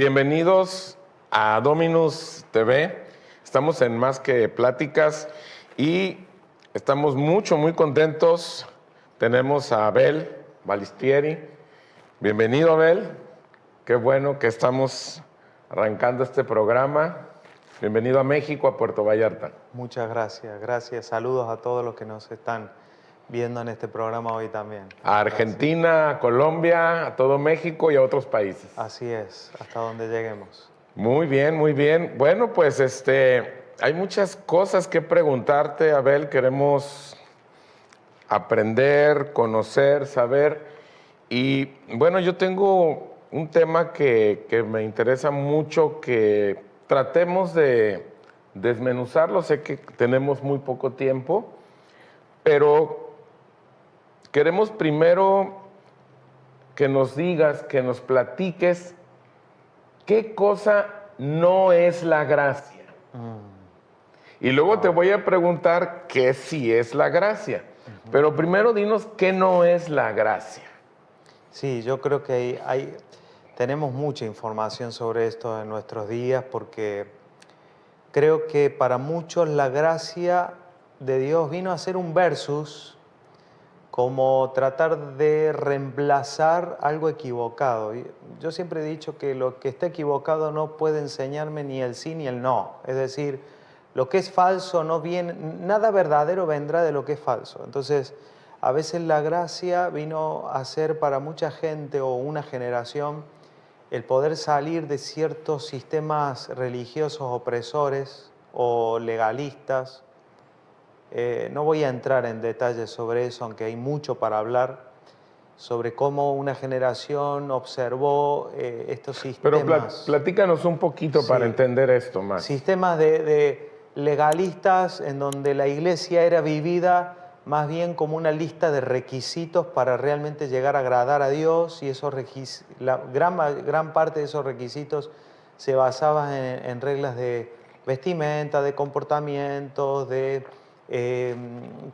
Bienvenidos a Dominus TV. Estamos en Más que Pláticas y estamos muy contentos. Tenemos a Abel Balistieri. Bienvenido, Abel. Qué bueno que estamos arrancando este programa. Bienvenido a México, a Puerto Vallarta. Muchas gracias, gracias. Saludos a todos los que nos están viendo en este programa hoy también. A Argentina, a Colombia, a todo México y a otros países. Así es, hasta donde lleguemos. Muy bien, muy bien. Bueno, pues hay muchas cosas que preguntarte, Abel. Queremos aprender, conocer, saber. Y bueno, yo tengo un tema que me interesa mucho, que tratemos de desmenuzarlo. Sé que tenemos muy poco tiempo, pero queremos primero que nos digas, que nos platiques qué cosa no es la gracia. Y luego te voy a preguntar qué sí es la gracia. Pero primero dinos qué no es la gracia. Sí, yo creo que tenemos mucha información sobre esto en nuestros días, porque creo que para muchos la gracia de Dios vino a ser un versus, como tratar de reemplazar algo equivocado. Yo siempre he dicho que lo que está equivocado no puede enseñarme ni el sí ni el no. Es decir, lo que es falso no viene, nada verdadero vendrá de lo que es falso. Entonces, a veces la gracia vino a ser para mucha gente o una generación el poder salir de ciertos sistemas religiosos opresores o legalistas. No voy a entrar en detalles sobre eso, aunque hay mucho para hablar, sobre cómo una generación observó estos sistemas. Pero platícanos un poquito para entender esto más. Sistemas de legalistas en donde la iglesia era vivida más bien como una lista de requisitos para realmente llegar a agradar a Dios, y gran parte de esos requisitos se basaban en reglas de vestimenta, de comportamiento, de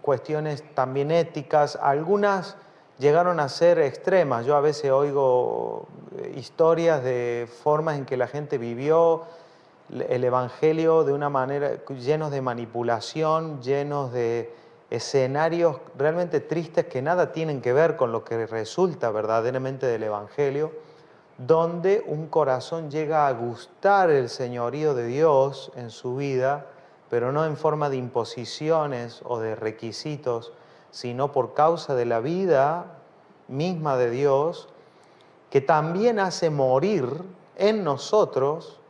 cuestiones también éticas. Algunas llegaron a ser extremas. Yo a veces oigo historias de formas en que la gente vivió el Evangelio de una manera, llenos de manipulación, llenos de escenarios realmente tristes que nada tienen que ver con lo que resulta verdaderamente del Evangelio, donde un corazón llega a gustar el señorío de Dios en su vida, pero no en forma de imposiciones o de requisitos, sino por causa de la vida misma de Dios, que también hace morir en nosotros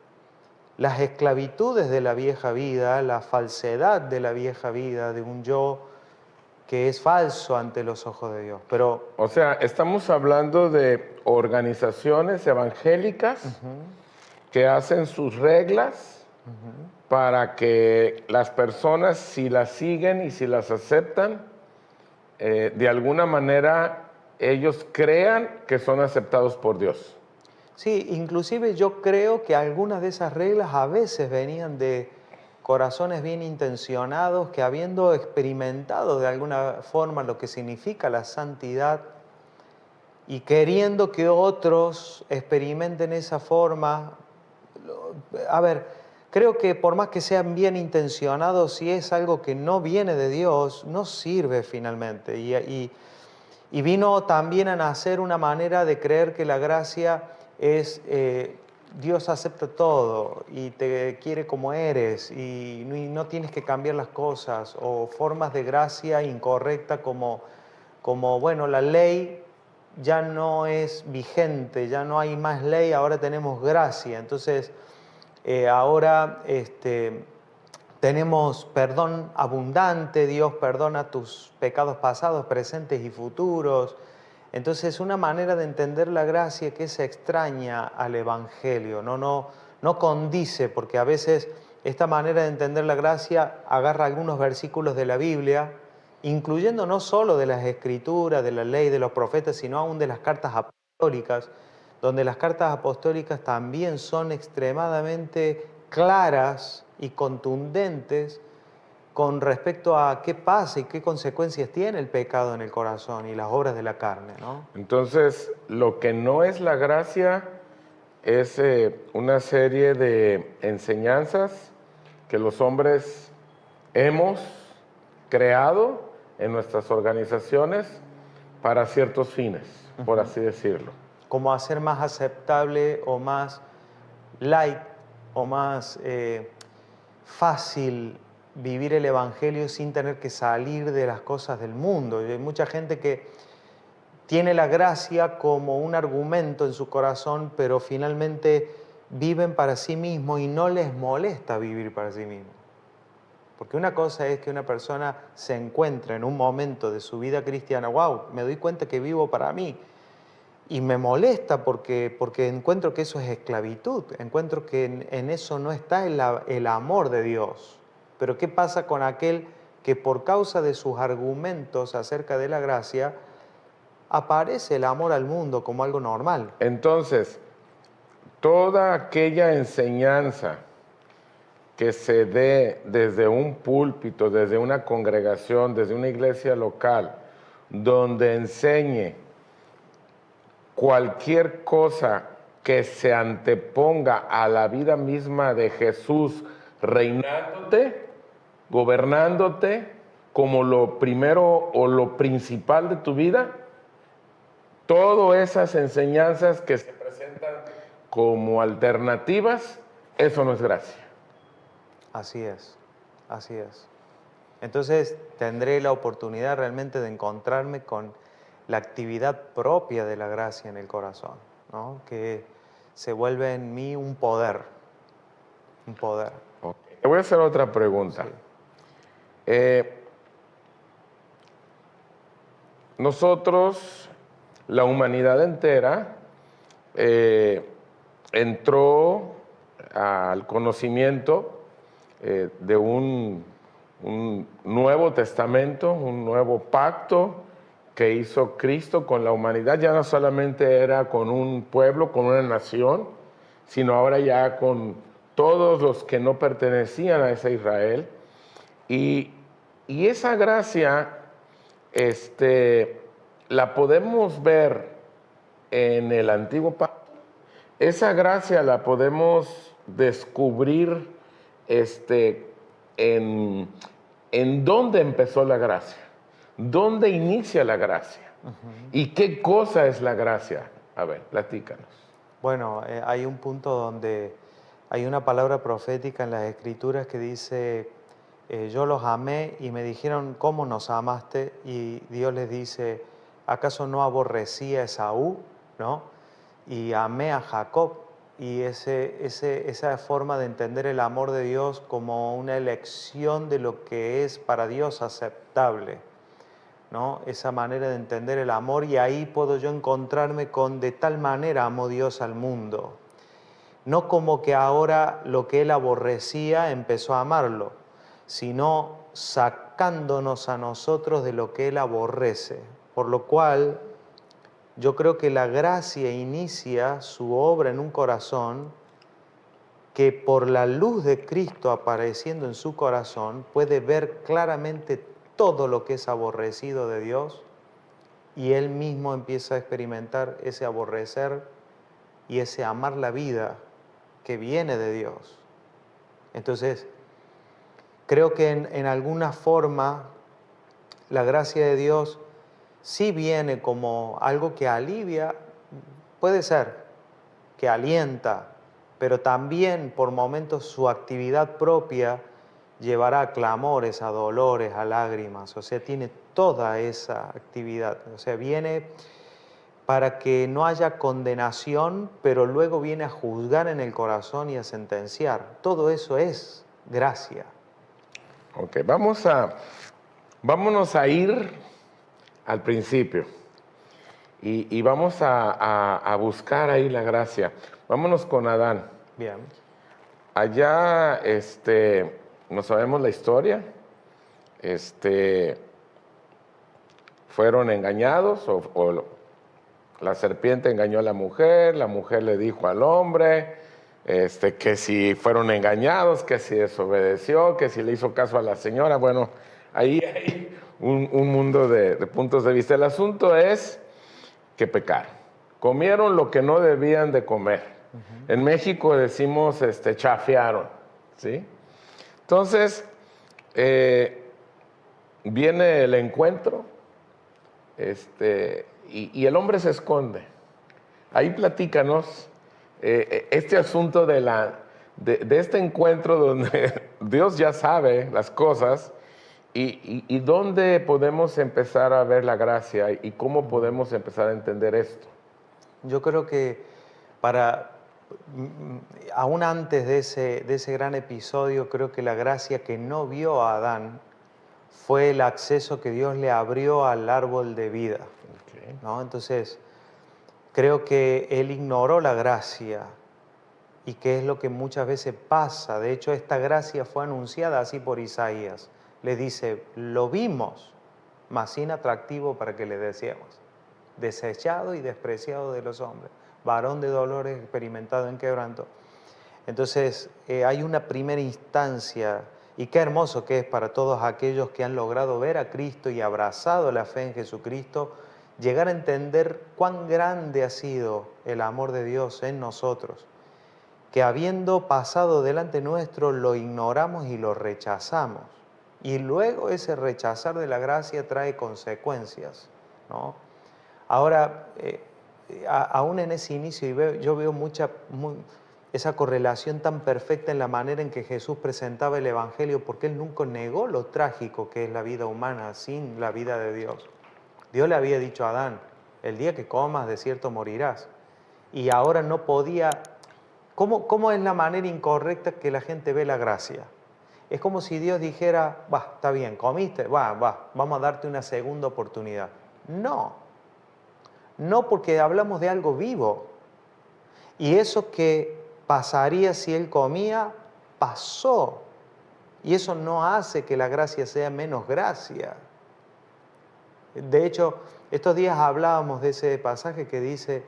las esclavitudes de la vieja vida, la falsedad de la vieja vida, de un yo que es falso ante los ojos de Dios. Pero, o sea, estamos hablando de organizaciones evangélicas que hacen sus reglas para que las personas, si las siguen y si las aceptan, de alguna manera ellos crean que son aceptados por Dios. sí, inclusive yo creo que algunas de esas reglas a veces venían de corazones bien intencionados que, habiendo experimentado de alguna forma lo que significa la santidad y queriendo que otros experimenten esa forma, a ver, creo que por más que sean bien intencionados, si es algo que no viene de Dios, no sirve finalmente. Y vino también a nacer una manera de creer que la gracia es Dios acepta todo y te quiere como eres y no tienes que cambiar las cosas, o formas de gracia incorrecta como bueno, la ley ya no es vigente, ya no hay más ley, ahora tenemos gracia. Entonces, ahora tenemos perdón abundante, Dios perdona tus pecados pasados, presentes y futuros. Entonces, una manera de entender la gracia que es extraña al Evangelio, no condice, porque a veces esta manera de entender la gracia agarra algunos versículos de la Biblia, incluyendo no solo de las Escrituras, de la ley, de los profetas, sino aún de las cartas apostólicas, donde las cartas apostólicas también son extremadamente claras y contundentes con respecto a qué pasa y qué consecuencias tiene el pecado en el corazón y las obras de la carne, ¿no? Entonces, lo que no es la gracia es una serie de enseñanzas que los hombres hemos creado en nuestras organizaciones para ciertos fines, por así decirlo. Como hacer más aceptable o más light o más fácil vivir el Evangelio sin tener que salir de las cosas del mundo. Y hay mucha gente que tiene la gracia como un argumento en su corazón, pero finalmente viven para sí mismos y no les molesta vivir para sí mismos. Porque una cosa es que una persona se encuentre en un momento de su vida cristiana, wow, me doy cuenta que vivo para mí. Y me molesta porque encuentro que eso es esclavitud, encuentro que en eso no está el amor de Dios. Pero ¿qué pasa con aquel que por causa de sus argumentos acerca de la gracia, aparece el amor al mundo como algo normal? Entonces, toda aquella enseñanza que se dé desde un púlpito, desde una congregación, desde una iglesia local, donde enseñe cualquier cosa que se anteponga a la vida misma de Jesús, reinándote, gobernándote como lo primero o lo principal de tu vida, todas esas enseñanzas que se presentan como alternativas, eso no es gracia. Así es, así es. Entonces tendré la oportunidad realmente de encontrarme con la actividad propia de la gracia en el corazón, ¿no? Que se vuelve en mí un poder, un poder. Okay. Te voy a hacer otra pregunta. Sí. Nosotros, la humanidad entera, entró al conocimiento de un nuevo testamento, un nuevo pacto que hizo Cristo con la humanidad. Ya no solamente era con un pueblo, con una nación, sino ahora ya con todos los que no pertenecían a ese Israel. Y esa gracia la podemos ver en el Antiguo Pacto. Esa gracia la podemos descubrir en dónde empezó la gracia, dónde inicia la gracia y qué cosa es la gracia. A ver, platícanos. Bueno, hay un punto donde hay una palabra profética en las Escrituras que dice, yo los amé y me dijeron, ¿cómo nos amaste? Y Dios les dice, ¿acaso no aborrecí a Esaú? ¿No? Y amé a Jacob. Y esa forma de entender el amor de Dios como una elección de lo que es para Dios aceptable, ¿no? Esa manera de entender el amor, y ahí puedo yo encontrarme con de tal manera amó Dios al mundo. No como que ahora lo que Él aborrecía empezó a amarlo, sino sacándonos a nosotros de lo que Él aborrece. Por lo cual yo creo que la gracia inicia su obra en un corazón que por la luz de Cristo apareciendo en su corazón puede ver claramente todo lo que es aborrecido de Dios, y él mismo empieza a experimentar ese aborrecer y ese amar la vida que viene de Dios. Entonces, creo que en alguna forma la gracia de Dios sí viene como algo que alivia, puede ser, que alienta, pero también por momentos su actividad propia llevará a clamores, a dolores, a lágrimas. O sea, tiene toda esa actividad. O sea, viene para que no haya condenación, pero luego viene a juzgar en el corazón y a sentenciar. Todo eso es gracia. Ok, vámonos a ir al principio y vamos a buscar ahí la gracia. Vámonos con Adán. Bien. Allá, no sabemos la historia, fueron engañados o la serpiente engañó a la mujer le dijo al hombre que si fueron engañados, que si desobedeció, que si le hizo caso a la señora. Bueno, ahí hay un mundo de puntos de vista. El asunto es que pecaron, comieron lo que no debían de comer. En México decimos chafearon, ¿sí? Entonces, viene el encuentro, y el hombre se esconde. Ahí platícanos este asunto de este encuentro donde Dios ya sabe las cosas y dónde podemos empezar a ver la gracia y cómo podemos empezar a entender esto. Yo creo que aún antes de ese gran episodio, creo que la gracia que no vio a Adán fue el acceso que Dios le abrió al árbol de vida, Okay. ¿no? Entonces, creo que él ignoró la gracia y que es lo que muchas veces pasa. De hecho, esta gracia fue anunciada así por Isaías. Le dice, lo vimos, mas sin atractivo para que le deseemos. Desechado y despreciado de los hombres, varón de dolores, experimentado en quebranto. Entonces, hay una primera instancia, y qué hermoso que es para todos aquellos que han logrado ver a Cristo y abrazado la fe en Jesucristo, llegar a entender cuán grande ha sido el amor de Dios en nosotros, que habiendo pasado delante nuestro lo ignoramos y lo rechazamos. Y luego ese rechazar de la gracia trae consecuencias, ¿no? Ahora, aún en ese inicio, yo veo esa correlación tan perfecta en la manera en que Jesús presentaba el Evangelio, porque Él nunca negó lo trágico que es la vida humana sin la vida de Dios. Dios le había dicho a Adán, el día que comas, de cierto morirás. Y ahora no podía... ¿Cómo es la manera incorrecta que la gente ve la gracia? Es como si Dios dijera, va, está bien, comiste, vamos a darte una segunda oportunidad. No, porque hablamos de algo vivo. Y eso que pasaría si él comía, pasó. Y eso no hace que la gracia sea menos gracia. De hecho, estos días hablábamos de ese pasaje que dice,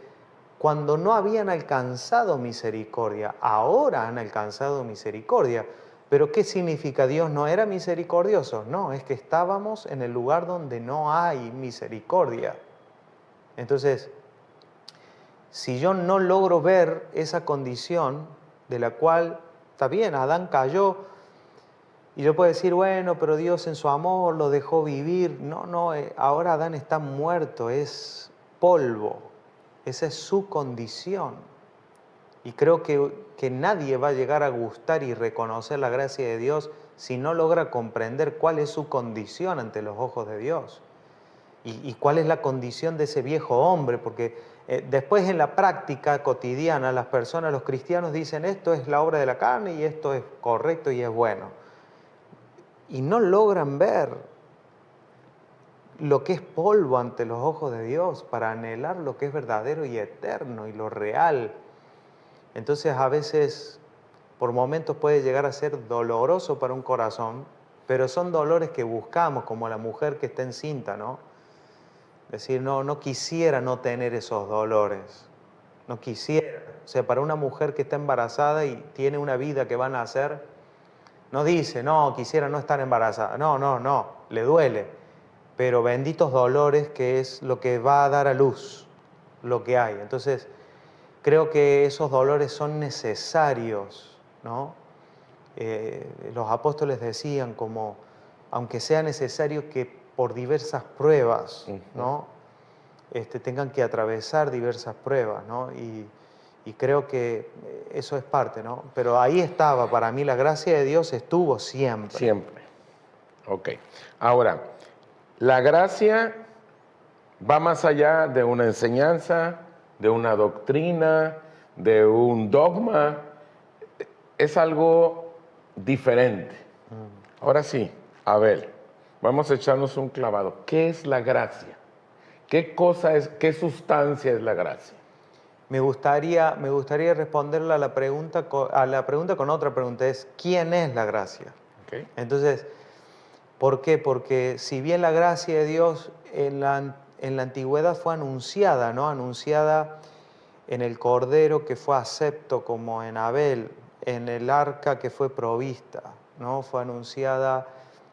cuando no habían alcanzado misericordia, ahora han alcanzado misericordia. Pero ¿qué significa? ¿Dios no era misericordioso? No, es que estábamos en el lugar donde no hay misericordia. Entonces, si yo no logro ver esa condición de la cual, está bien, Adán cayó, y yo puedo decir, bueno, pero Dios en su amor lo dejó vivir. No, ahora Adán está muerto, es polvo. Esa es su condición. Y creo que nadie va a llegar a gustar y reconocer la gracia de Dios si no logra comprender cuál es su condición ante los ojos de Dios. Y cuál es la condición de ese viejo hombre, porque después en la práctica cotidiana las personas, los cristianos dicen esto es la obra de la carne y esto es correcto y es bueno. Y no logran ver lo que es polvo ante los ojos de Dios para anhelar lo que es verdadero y eterno y lo real. Entonces a veces por momentos puede llegar a ser doloroso para un corazón, pero son dolores que buscamos, como la mujer que está encinta, ¿no? Decir, no quisiera no tener esos dolores, no quisiera. O sea, para una mujer que está embarazada y tiene una vida que va a nacer, no dice, no, quisiera no estar embarazada. No, le duele. Pero benditos dolores que es lo que va a dar a luz, lo que hay. Entonces, creo que esos dolores son necesarios, ¿no? Los apóstoles decían como, aunque sea necesario que por diversas pruebas, ¿no? Tengan que atravesar diversas pruebas, ¿no? Y creo que eso es parte, ¿no? Pero ahí estaba, para mí la gracia de Dios estuvo siempre. Siempre. Ok. Ahora, la gracia va más allá de una enseñanza, de una doctrina, de un dogma. Es algo diferente. Ahora sí, Abel, vamos a echarnos un clavado. ¿Qué es la gracia? ¿Qué cosa es, qué sustancia es la gracia? Me gustaría responderle a la pregunta con otra pregunta, es ¿quién es la gracia? Okay. Entonces, ¿por qué? Porque si bien la gracia de Dios en la antigüedad fue anunciada, ¿no? Anunciada en el cordero que fue acepto como en Abel, en el arca que fue provista, ¿no? Fue anunciada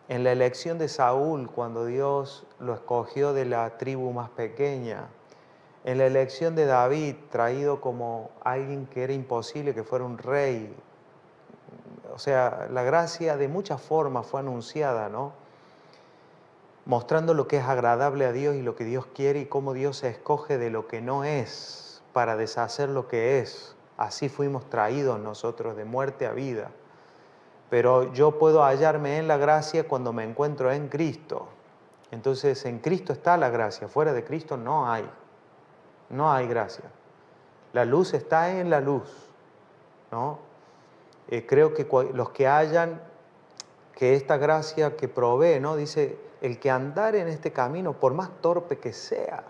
en la elección de Saúl cuando Dios lo escogió de la tribu más pequeña. En la elección de David, traído como alguien que era imposible que fuera un rey, o sea, la gracia de muchas formas fue anunciada, ¿no? Mostrando lo que es agradable a Dios y lo que Dios quiere y cómo Dios se escoge de lo que no es para deshacer lo que es. Así fuimos traídos nosotros de muerte a vida. Pero yo puedo hallarme en la gracia cuando me encuentro en Cristo. Entonces en Cristo está la gracia, fuera de Cristo no hay gracia. La luz está en la luz, ¿no? Creo que los que hallan que esta gracia que provee, ¿no? Dice, el que andar en este camino, por más torpe que sea,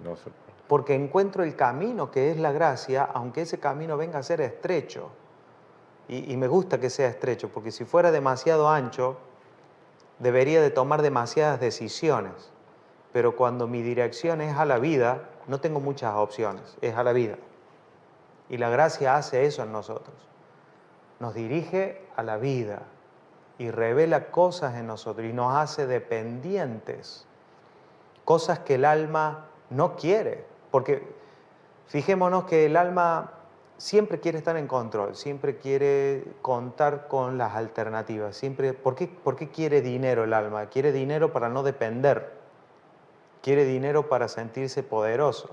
No sé. porque encuentro el camino que es la gracia, aunque ese camino venga a ser estrecho. Y me gusta que sea estrecho, porque si fuera demasiado ancho, debería de tomar demasiadas decisiones. Pero cuando mi dirección es a la vida, no tengo muchas opciones, es a la vida. Y la gracia hace eso en nosotros. Nos dirige a la vida y revela cosas en nosotros y nos hace dependientes. Cosas que el alma no quiere. Porque fijémonos que el alma siempre quiere estar en control, siempre quiere contar con las alternativas. ¿Por qué quiere dinero el alma? Quiere dinero para no depender. Quiere dinero para sentirse poderoso.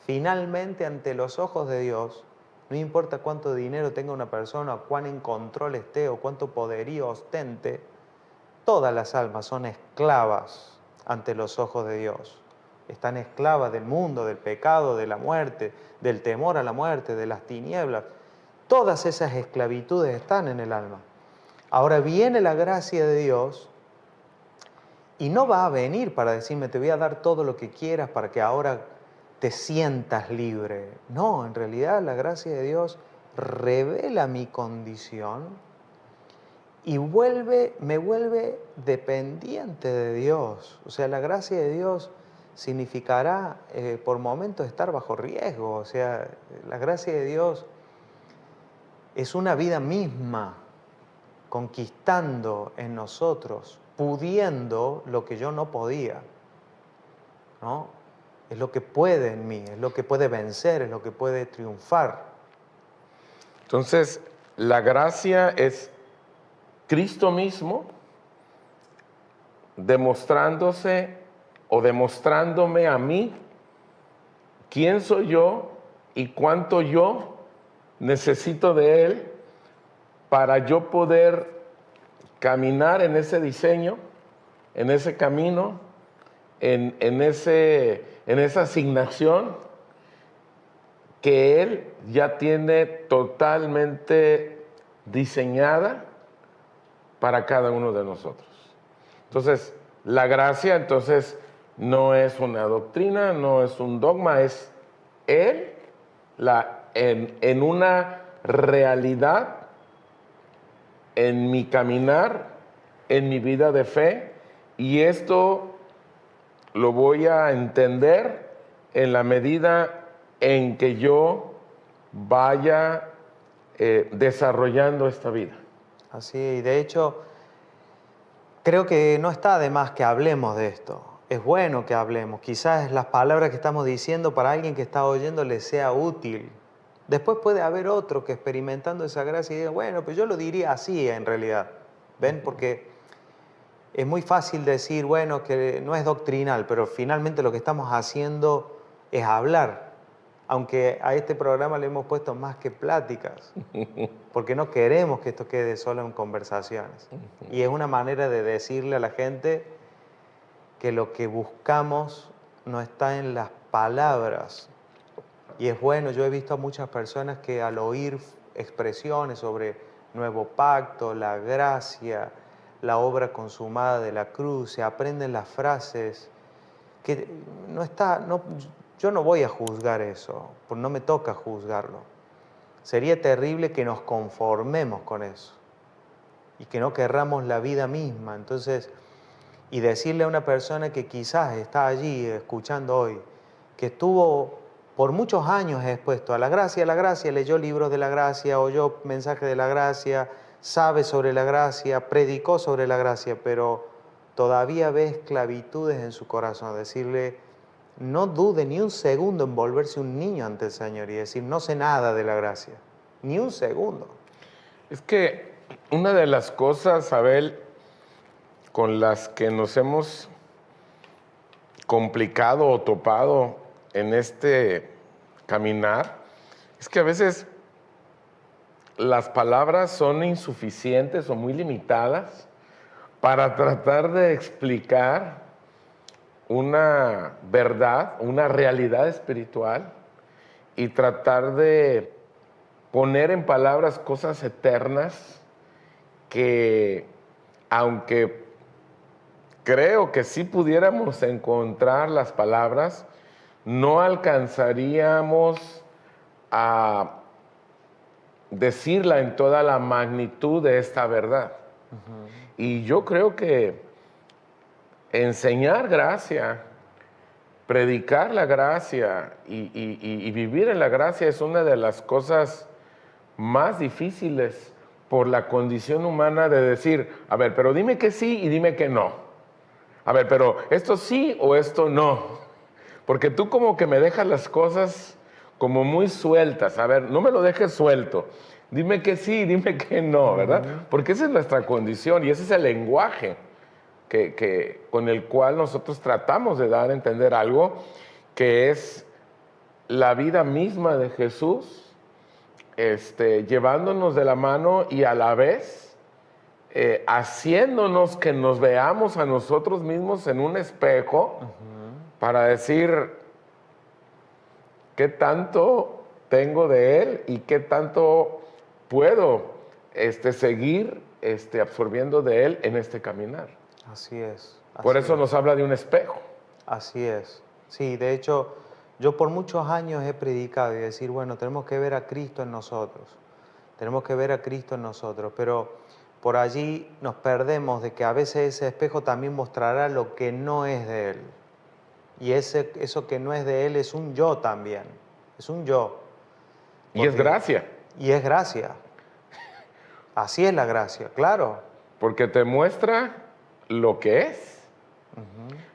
Finalmente, ante los ojos de Dios, no importa cuánto dinero tenga una persona, o cuán en control esté, o cuánto poderío ostente, todas las almas son esclavas ante los ojos de Dios. Están esclavas del mundo, del pecado, de la muerte, del temor a la muerte, de las tinieblas. Todas esas esclavitudes están en el alma. Ahora viene la gracia de Dios y no va a venir para decirme, te voy a dar todo lo que quieras para que ahora te sientas libre. No, en realidad la gracia de Dios revela mi condición y me vuelve dependiente de Dios. O sea, la gracia de Dios significará por momentos estar bajo riesgo. O sea, la gracia de Dios es una vida misma conquistando en nosotros, pudiendo lo que yo no podía, ¿no? Es lo que puede en mí, es lo que puede vencer, es lo que puede triunfar. Entonces, la gracia es Cristo mismo demostrándose o demostrándome a mí quién soy yo y cuánto yo necesito de Él para yo poder caminar en ese diseño, en ese camino, en esa asignación que Él ya tiene totalmente diseñada para cada uno de nosotros. Entonces, la gracia entonces no es una doctrina, no es un dogma, es Él en una realidad en mi caminar, en mi vida de fe, y esto lo voy a entender en la medida en que yo vaya desarrollando esta vida. Así, y de hecho, creo que no está de más que hablemos de esto. Es bueno que hablemos. Quizás las palabras que estamos diciendo para alguien que está oyendo le sea útil. Después puede haber otro que experimentando esa gracia diga, bueno, pues yo lo diría así en realidad. ¿Ven? Porque es muy fácil decir, bueno, que no es doctrinal, pero finalmente lo que estamos haciendo es hablar. Aunque a este programa le hemos puesto más que pláticas, porque no queremos que esto quede solo en conversaciones. Y es una manera de decirle a la gente que lo que buscamos no está en las palabras. Y es bueno, yo he visto a muchas personas que al oír expresiones sobre nuevo pacto, la gracia, la obra consumada de la cruz, se aprenden las frases que yo no voy a juzgar eso, porque no me toca juzgarlo. Sería terrible que nos conformemos con eso y que no querramos la vida misma. Entonces, y decirle a una persona que quizás está allí escuchando hoy, que estuvo por muchos años expuesto a la gracia, leyó libros de la gracia, oyó mensajes de la gracia, sabe sobre la gracia, predicó sobre la gracia, pero todavía ve esclavitudes en su corazón. Decirle, no dude ni un segundo en volverse un niño ante el Señor y decir, no sé nada de la gracia. Ni un segundo. Es que una de las cosas, Abel, con las que nos hemos complicado o topado en este caminar, es que a veces las palabras son insuficientes o muy limitadas para tratar de explicar una verdad, una realidad espiritual y tratar de poner en palabras cosas eternas que, aunque creo que sí pudiéramos encontrar las palabras, no alcanzaríamos a decirla en toda la magnitud de esta verdad. Y yo creo que enseñar gracia, predicar la gracia y vivir en la gracia es una de las cosas más difíciles por la condición humana de decir, a ver, pero dime que sí y dime que no. A ver, pero esto sí o esto no. Porque tú como que me dejas las cosas como muy sueltas. A ver, no me lo dejes suelto. Dime que sí, dime que no, ¿verdad? Porque esa es nuestra condición y ese es el lenguaje con el cual nosotros tratamos de dar a entender algo que es la vida misma de Jesús, llevándonos de la mano y a la vez haciéndonos que nos veamos a nosotros mismos en un espejo para decir qué tanto tengo de Él y qué tanto puedo seguir absorbiendo de Él en este caminar. Así es. Por eso nos habla de un espejo. Así es. Sí, de hecho, yo por muchos años he predicado y decir, bueno, tenemos que ver a Cristo en nosotros. Tenemos que ver a Cristo en nosotros, pero por allí nos perdemos de que a veces ese espejo también mostrará lo que no es de Él. Y eso que no es de Él es un yo también. Es un yo. Y es gracia. Y es gracia. Así es la gracia, claro. Porque te muestra lo que es.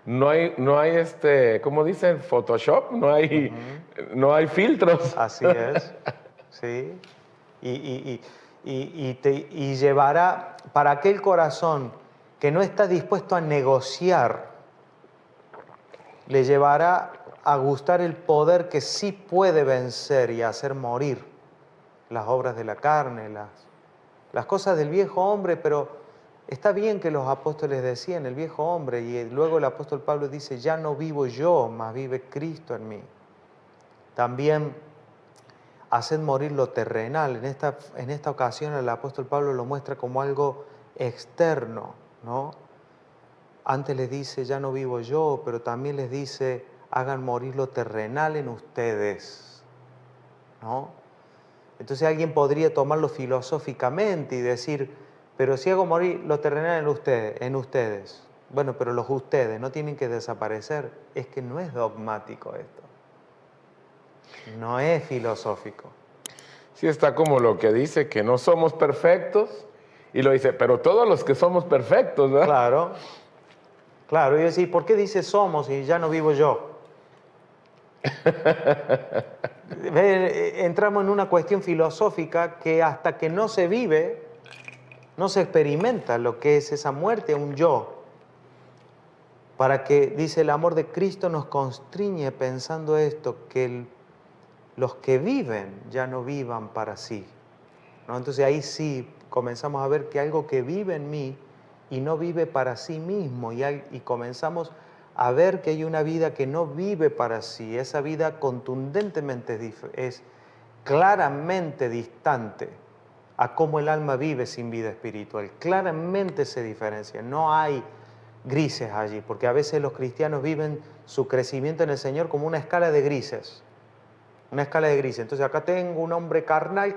No hay ¿cómo dicen? Photoshop, no hay filtros. Así es, sí. Y llevará para aquel corazón que no está dispuesto a negociar, le llevará a gustar el poder que sí puede vencer y hacer morir las obras de la carne, las cosas del viejo hombre, pero está bien que los apóstoles decían el viejo hombre y luego el apóstol Pablo dice, ya no vivo yo, mas vive Cristo en mí. También haced morir lo terrenal. En esta ocasión el apóstol Pablo lo muestra como algo externo, ¿no? Antes les dice, ya no vivo yo, pero también les dice, hagan morir lo terrenal en ustedes, ¿no? Entonces alguien podría tomarlo filosóficamente y decir, pero si hago morir lo terrenal en ustedes. Bueno, pero los ustedes no tienen que desaparecer. Es que no es dogmático esto. No es filosófico. Sí, está como lo que dice que no somos perfectos y lo dice, pero todos los que somos perfectos, ¿verdad? Claro, claro. Y decir, ¿por qué dice somos y ya no vivo yo? Entramos en una cuestión filosófica que hasta que no se vive, no se experimenta lo que es esa muerte a un yo. Para que, dice, el amor de Cristo nos constriñe pensando esto, que los que viven ya no vivan para sí, ¿no? Entonces ahí sí comenzamos a ver que algo que vive en mí y no vive para sí mismo y comenzamos a ver que hay una vida que no vive para sí. Esa vida contundentemente es claramente distante a cómo el alma vive sin vida espiritual. Claramente se diferencia. No hay grises allí, porque a veces los cristianos viven su crecimiento en el Señor como una escala de grises. Una escala de grises. Entonces acá tengo un hombre carnal,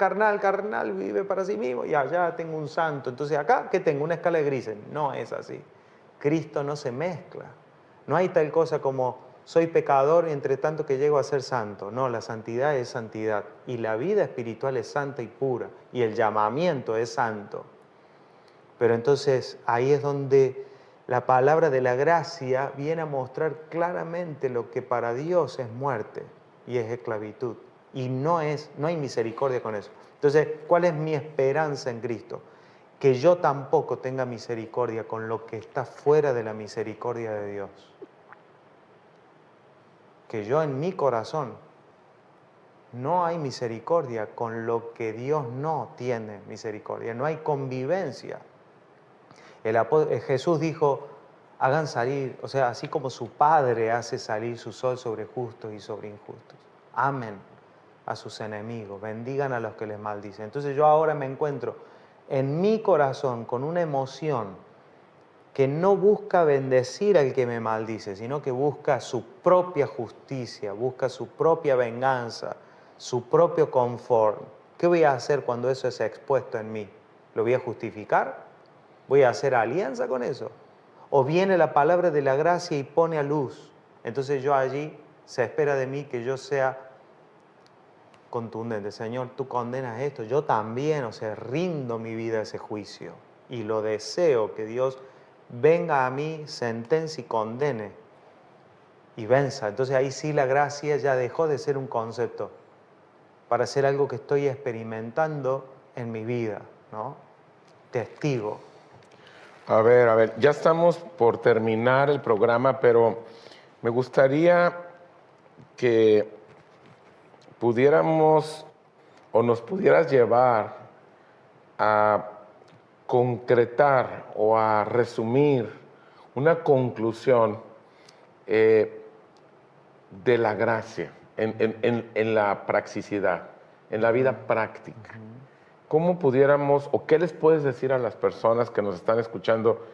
vive para sí mismo, y allá tengo un santo. Entonces acá, ¿qué tengo? Una escala de grises. No es así. Cristo no se mezcla. No hay tal cosa como soy pecador y entre tanto que llego a ser santo. No, la santidad es santidad. Y la vida espiritual es santa y pura. Y el llamamiento es santo. Pero entonces ahí es donde la palabra de la gracia viene a mostrar claramente lo que para Dios es muerte y es esclavitud. Y no hay misericordia con eso. Entonces, ¿cuál es mi esperanza en Cristo? Que yo tampoco tenga misericordia con lo que está fuera de la misericordia de Dios. Que yo en mi corazón no hay misericordia con lo que Dios no tiene misericordia. No hay convivencia. Jesús dijo, hagan salir, o sea, así como su Padre hace salir su sol sobre justos y sobre injustos. Amen a sus enemigos, bendigan a los que les maldicen. Entonces yo ahora me encuentro en mi corazón con una emoción que no busca bendecir al que me maldice, sino que busca su propia justicia, busca su propia venganza, su propio confort. ¿Qué voy a hacer cuando eso es expuesto en mí? ¿Lo voy a justificar? ¿Voy a hacer alianza con eso? ¿O viene la palabra de la gracia y pone a luz? Entonces yo allí se espera de mí que yo sea contundente. Señor, tú condenas esto, yo también, o sea, rindo mi vida a ese juicio. Y lo deseo que Dios venga a mí, sentencie y condene y venza. Entonces ahí sí la gracia ya dejó de ser un concepto para ser algo que estoy experimentando en mi vida, ¿no? Testigo. A ver, ya estamos por terminar el programa, pero me gustaría que pudiéramos o nos pudieras llevar a concretar o a resumir una conclusión de la gracia en la practicidad, en la vida práctica. ¿Cómo pudiéramos, o qué les puedes decir a las personas que nos están escuchando,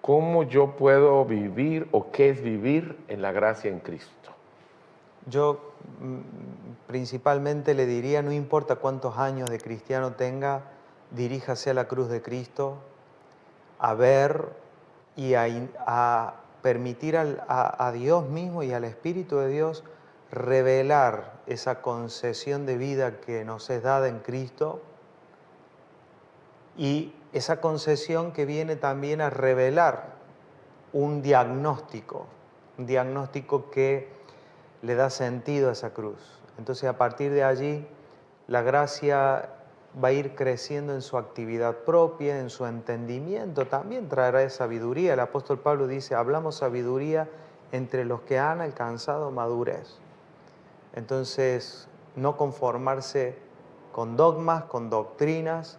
cómo yo puedo vivir o qué es vivir en la gracia en Cristo? Yo principalmente le diría, no importa cuántos años de cristiano tenga, diríjase a la cruz de Cristo, a ver y a permitir a Dios mismo y al Espíritu de Dios revelar esa concesión de vida que nos es dada en Cristo y esa concesión que viene también a revelar un diagnóstico que le da sentido a esa cruz. Entonces a partir de allí la gracia va a ir creciendo en su actividad propia, en su entendimiento, también traerá sabiduría. El apóstol Pablo dice, hablamos sabiduría entre los que han alcanzado madurez. Entonces, no conformarse con dogmas, con doctrinas,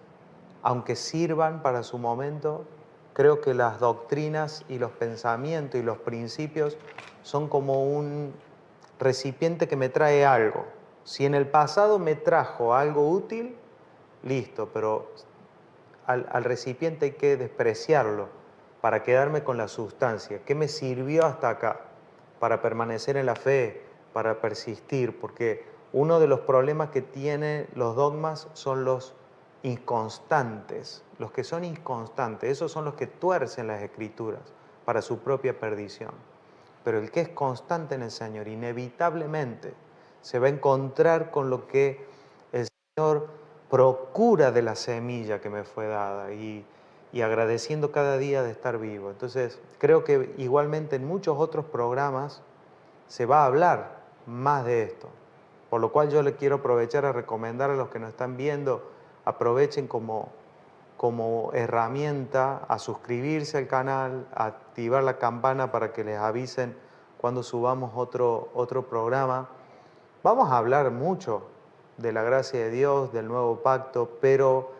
aunque sirvan para su momento. Creo que las doctrinas y los pensamientos y los principios son como un recipiente que me trae algo. Si en el pasado me trajo algo útil, listo, pero al recipiente hay que despreciarlo para quedarme con la sustancia. ¿Qué me sirvió hasta acá? Para permanecer en la fe, para persistir, porque uno de los problemas que tienen los dogmas son los inconstantes. Los que son inconstantes, esos son los que tuercen las Escrituras para su propia perdición. Pero el que es constante en el Señor, inevitablemente se va a encontrar con lo que el Señor procura de la semilla que me fue dada y agradeciendo cada día de estar vivo. Entonces, creo que igualmente en muchos otros programas se va a hablar más de esto, por lo cual yo le quiero aprovechar a recomendar a los que nos están viendo, aprovechen como herramienta a suscribirse al canal, a activar la campana para que les avisen cuando subamos otro programa. Vamos a hablar mucho de la gracia de Dios, del nuevo pacto, pero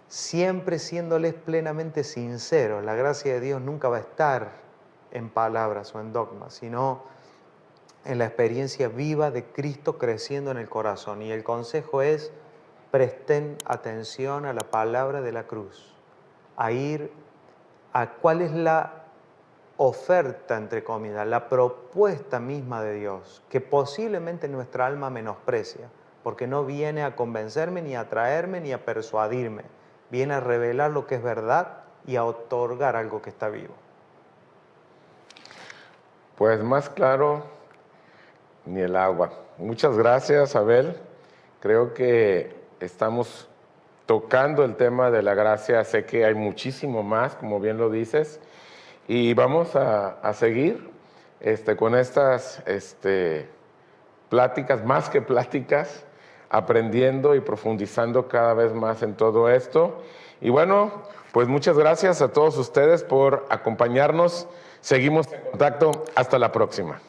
siempre siéndoles plenamente sinceros. La gracia de Dios nunca va a estar en palabras o en dogmas, sino en la experiencia viva de Cristo creciendo en el corazón. Y el consejo es, presten atención a la palabra de la cruz, a ir a cuál es la oferta, entre comillas, la propuesta misma de Dios, que posiblemente nuestra alma menosprecia, porque no viene a convencerme, ni a atraerme, ni a persuadirme, viene a revelar lo que es verdad y a otorgar algo que está vivo. Pues más claro ni el agua. Muchas gracias, Abel. Creo que estamos tocando el tema de la gracia. Sé que hay muchísimo más, como bien lo dices. y vamos a seguir con estas pláticas, más que pláticas, aprendiendo y profundizando cada vez más en todo esto. Y bueno, pues muchas gracias a todos ustedes por acompañarnos. Seguimos en contacto. Hasta la próxima.